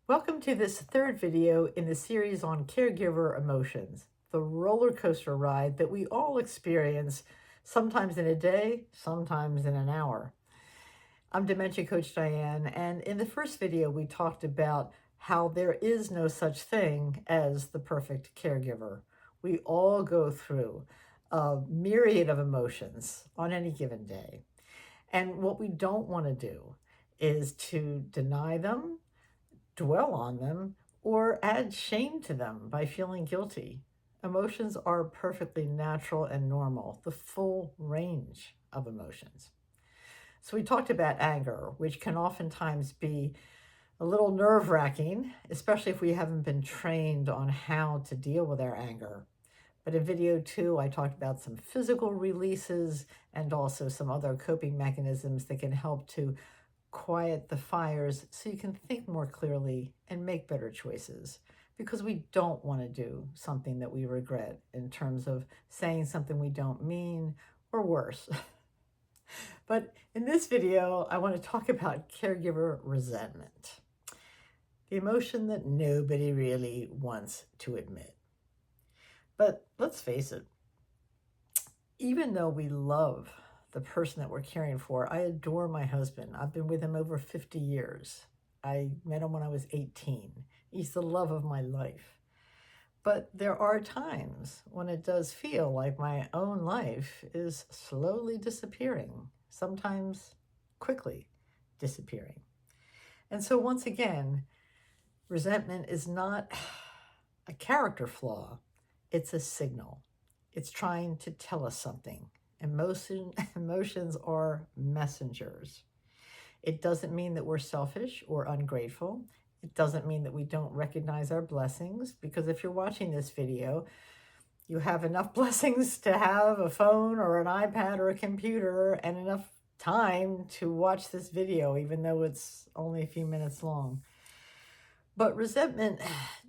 Welcome to this third video in the series on caregiver emotions, the roller coaster ride that we all experience, sometimes in a day, sometimes in an hour. I'm Dementia Coach Diane, and in the first video we talked about how there is no such thing as the perfect caregiver. We all go through a myriad of emotions on any given day. And what we don't want to do is to deny them, dwell on them, or add shame to them by feeling guilty. Emotions are perfectly natural and normal, the full range of emotions. So we talked about anger, which can oftentimes be a little nerve-wracking, especially if we haven't been trained on how to deal with our anger. But in video 2, I talked about some physical releases and also some other coping mechanisms that can help to quiet the fires so you can think more clearly and make better choices, because we don't want to do something that we regret in terms of saying something we don't mean or worse. But in this video, I want to talk about caregiver resentment, the emotion that nobody really wants to admit. But let's face it, even though we love the person that we're caring for, I adore my husband. I've been with him over 50 years. I met him when I was 18. He's the love of my life. But there are times when it does feel like my own life is slowly disappearing, sometimes quickly disappearing. And so once again, resentment is not a character flaw, it's a signal. It's trying to tell us something. Emotions are messengers. It doesn't mean that we're selfish or ungrateful. It doesn't mean that we don't recognize our blessings, because if you're watching this video, you have enough blessings to have a phone or an iPad or a computer and enough time to watch this video, even though it's only a few minutes long. But resentment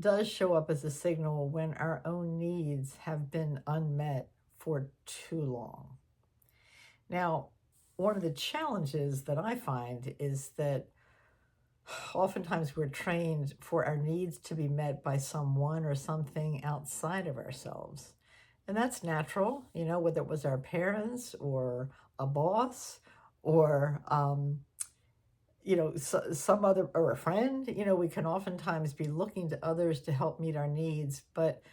does show up as a signal when our own needs have been unmet for too long. Now, one of the challenges that I find is that oftentimes we're trained for our needs to be met by someone or something outside of ourselves. And that's natural, whether it was our parents or a boss or some other, or a friend. We can oftentimes be looking to others to help meet our needs, but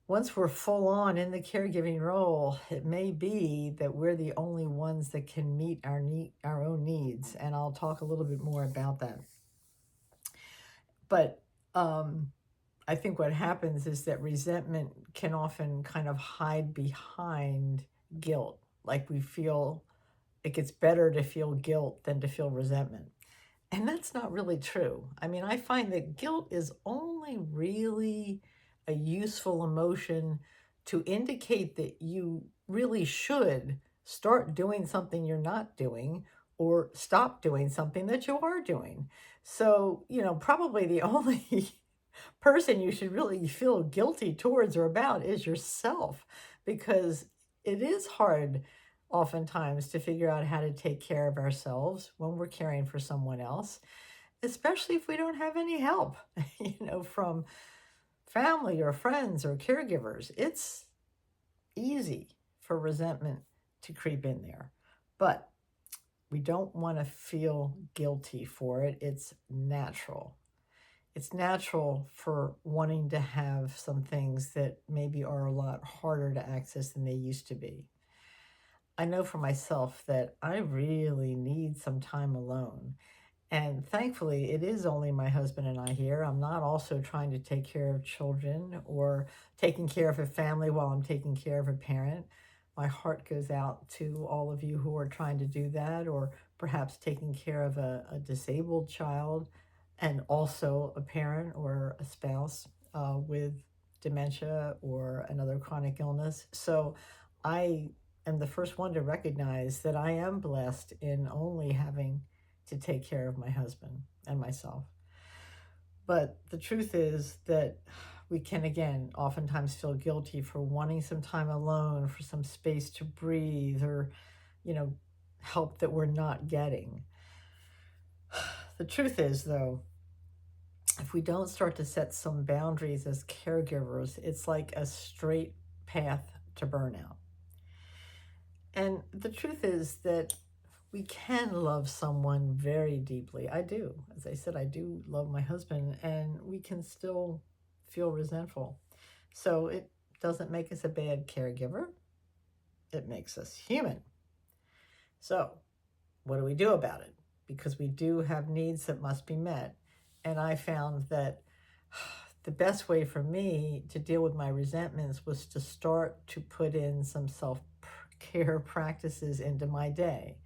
once we're full on in the caregiving role, it may be that we're the only ones that can meet our own needs, and I'll talk a little bit more about that. But I think what happens is that resentment can often kind of hide behind guilt, like we feel it gets better to feel guilt than to feel resentment. And that's not really true. I mean, I find that guilt is only really a useful emotion to indicate that you really should start doing something you're not doing or stop doing something that you are doing. So, probably the only person you should really feel guilty towards or about is yourself, because it is hard oftentimes to figure out how to take care of ourselves when we're caring for someone else, especially if we don't have any help, from family or friends or caregivers. It's easy for resentment to creep in there, but we don't want to feel guilty for it. It's natural. It's natural for wanting to have some things that maybe are a lot harder to access than they used to be. I know for myself that I really need some time alone. And thankfully, it is only my husband and I here. I'm not also trying to take care of children or taking care of a family while I'm taking care of a parent. My heart goes out to all of you who are trying to do that, or perhaps taking care of a disabled child and also a parent or a spouse with dementia or another chronic illness. So I am the first one to recognize that I am blessed in only having to take care of my husband and myself. But the truth is that we can, again, oftentimes feel guilty for wanting some time alone, for some space to breathe, or, help that we're not getting. The truth is, though, if we don't start to set some boundaries as caregivers, it's like a straight path to burnout. And the truth is that we can love someone very deeply. I do. As I said, I do love my husband, and we can still feel resentful. So it doesn't make us a bad caregiver, it makes us human. So, what do we do about it? Because we do have needs that must be met. And I found that the best way for me to deal with my resentments was to start to put in some self care practices into my day.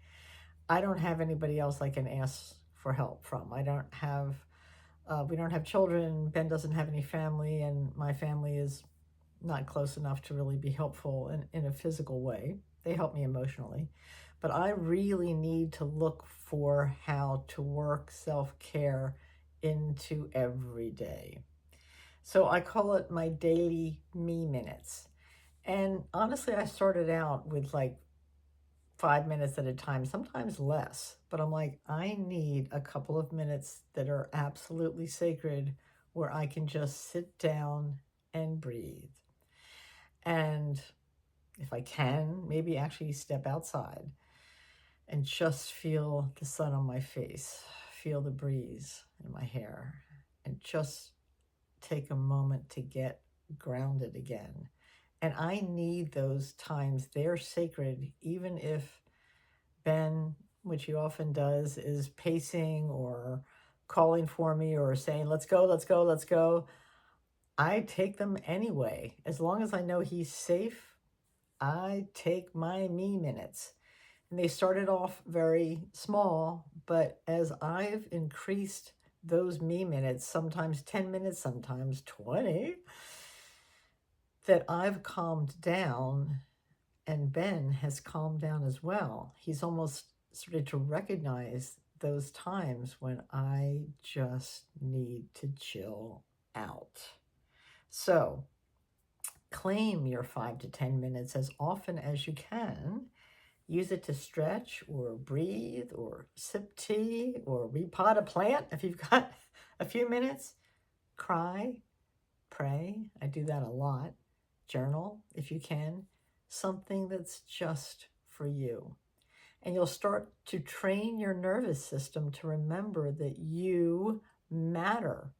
I don't have anybody else I can ask for help from. We don't have children. Ben doesn't have any family, and my family is not close enough to really be helpful in a physical way. They help me emotionally. But I really need to look for how to work self-care into every day. So I call it my daily me minutes. And honestly, I started out with like 5 minutes at a time, sometimes less. But I'm like, I need a couple of minutes that are absolutely sacred where I can just sit down and breathe. And if I can, maybe actually step outside and just feel the sun on my face, feel the breeze in my hair, and just take a moment to get grounded again. And I need those times. They're sacred, even if Ben, which he often does, is pacing or calling for me or saying, let's go, let's go, let's go. I take them anyway. As long as I know he's safe, I take my me minutes. And they started off very small, but as I've increased those me minutes, sometimes 10 minutes, sometimes 20, that I've calmed down, and Ben has calmed down as well. He's almost started to recognize those times when I just need to chill out. So claim your 5 to 10 minutes as often as you can. Use it to stretch or breathe or sip tea or repot a plant if you've got a few minutes. Cry, pray. I do that a lot. Journal if you can. Something that's just for you. And you'll start to train your nervous system to remember that you matter.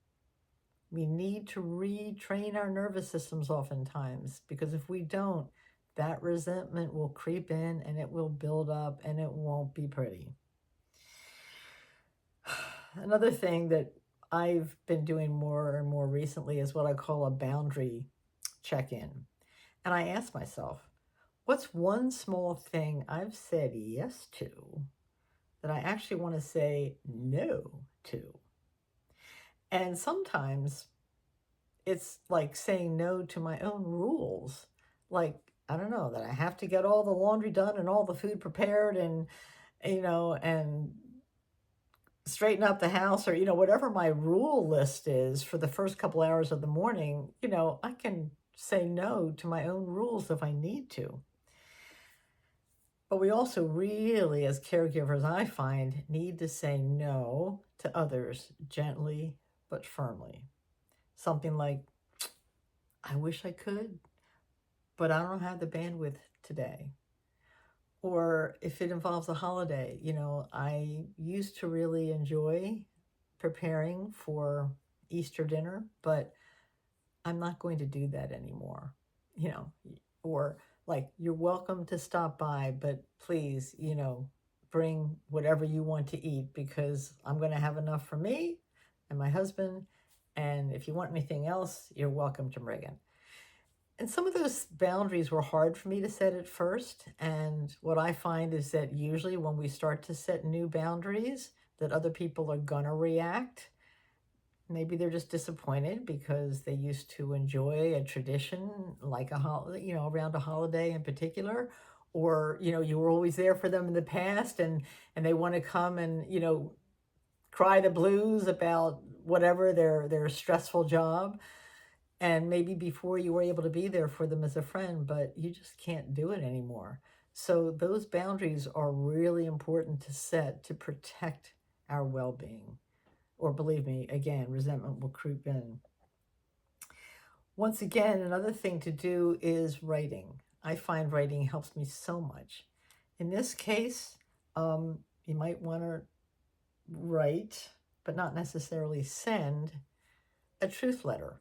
We need to retrain our nervous systems oftentimes, because if we don't, that resentment will creep in and it will build up and it won't be pretty. Another thing that I've been doing more and more recently is what I call a boundary check-in. And I ask myself, what's one small thing I've said yes to that I actually want to say no to? And sometimes it's like saying no to my own rules. Like, I don't know, that I have to get all the laundry done and all the food prepared and, and straighten up the house, or, whatever my rule list is for the first couple hours of the morning, I can say no to my own rules if I need to. But we also really, as caregivers, I find, need to say no to others gently but firmly. Something like, I wish I could, but I don't have the bandwidth today. Or if it involves a holiday, I used to really enjoy preparing for Easter dinner, but I'm not going to do that anymore, or like, you're welcome to stop by, but please, bring whatever you want to eat, because I'm going to have enough for me and my husband. And if you want anything else, you're welcome to bring it. And some of those boundaries were hard for me to set at first. And what I find is that usually when we start to set new boundaries, that other people are going to react. Maybe they're just disappointed because they used to enjoy a tradition like a holiday, around a holiday in particular, or, you were always there for them in the past, and they want to come and, cry the blues about whatever their stressful job. And maybe before you were able to be there for them as a friend, but you just can't do it anymore. So those boundaries are really important to set to protect our well-being. or believe me, again, resentment will creep in. Once again, another thing to do is writing. I find writing helps me so much. In this case, you might want to write, but not necessarily send, a truth letter.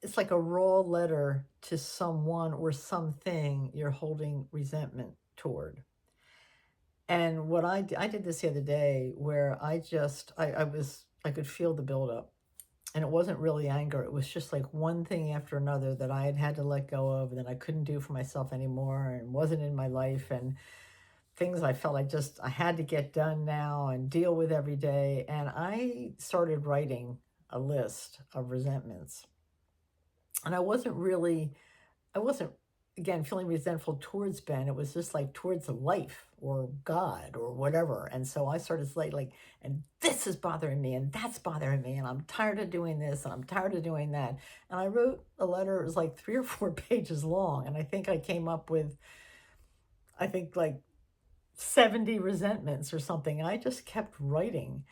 It's like a raw letter to someone or something you're holding resentment toward. And what I did this the other day, where I could feel the buildup, and it wasn't really anger. It was just like one thing after another that I had to let go of, and that I couldn't do for myself anymore, and wasn't in my life, and things I felt I had to get done now and deal with every day. And I started writing a list of resentments. And I wasn't, again, feeling resentful towards Ben. It was just like towards life or God or whatever. And so I started like, and this is bothering me, and that's bothering me, and I'm tired of doing this, and I'm tired of doing that. And I wrote a letter. It was like 3 or 4 pages long. And I think I came up with, like 70 resentments or something. I just kept writing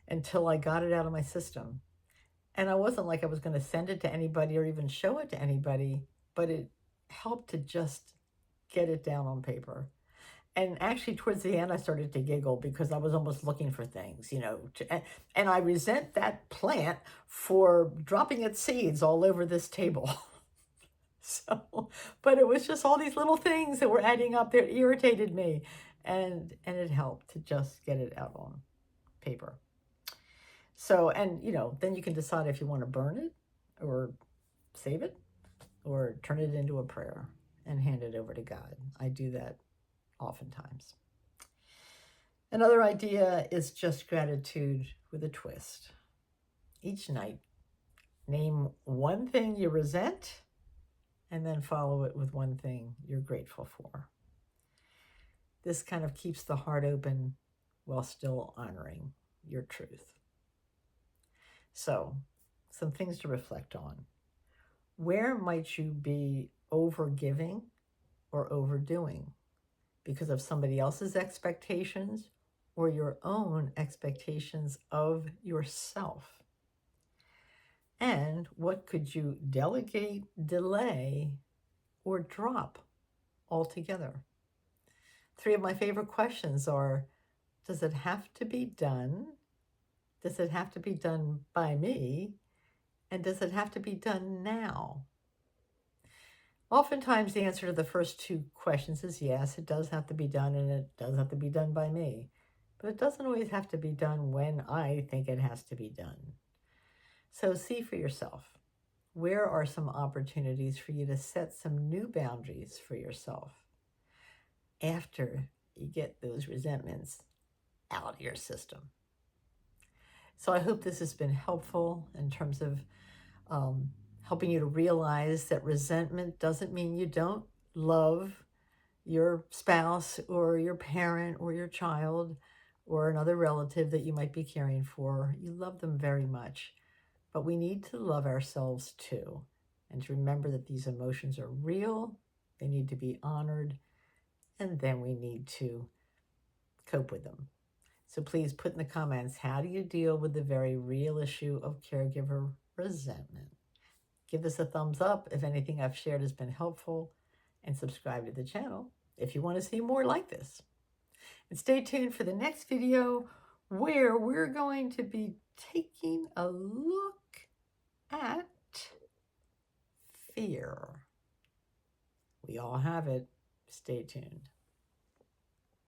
until I got it out of my system. And I wasn't like I was going to send it to anybody or even show it to anybody, but it helped to just get it down on paper. And actually, towards the end, I started to giggle because I was almost looking for things, and I resent that plant for dropping its seeds all over this table. So, but it was just all these little things that were adding up that irritated me. And it helped to just get it out on paper. So, and then you can decide if you want to burn it or save it or turn it into a prayer and hand it over to God. I do that oftentimes. Another idea is just gratitude with a twist. Each night, name one thing you resent and then follow it with one thing you're grateful for. This kind of keeps the heart open while still honoring your truth. So, some things to reflect on. Where might you be overgiving or overdoing because of somebody else's expectations or your own expectations of yourself? And what could you delegate, delay, or drop altogether? 3 of my favorite questions are, does it have to be done? Does it have to be done by me? And does it have to be done now? Oftentimes, the answer to the first 2 questions is yes, it does have to be done, and it does have to be done by me. But it doesn't always have to be done when I think it has to be done. So see for yourself, where are some opportunities for you to set some new boundaries for yourself after you get those resentments out of your system? So I hope this has been helpful in terms of helping you to realize that resentment doesn't mean you don't love your spouse or your parent or your child or another relative that you might be caring for. You love them very much, but we need to love ourselves too, and to remember that these emotions are real, they need to be honored, and then we need to cope with them. So please put in the comments, how do you deal with the very real issue of caregiver resentment? Give this a thumbs up if anything I've shared has been helpful, and subscribe to the channel if you want to see more like this. And stay tuned for the next video where we're going to be taking a look at fear. We all have it. Stay tuned.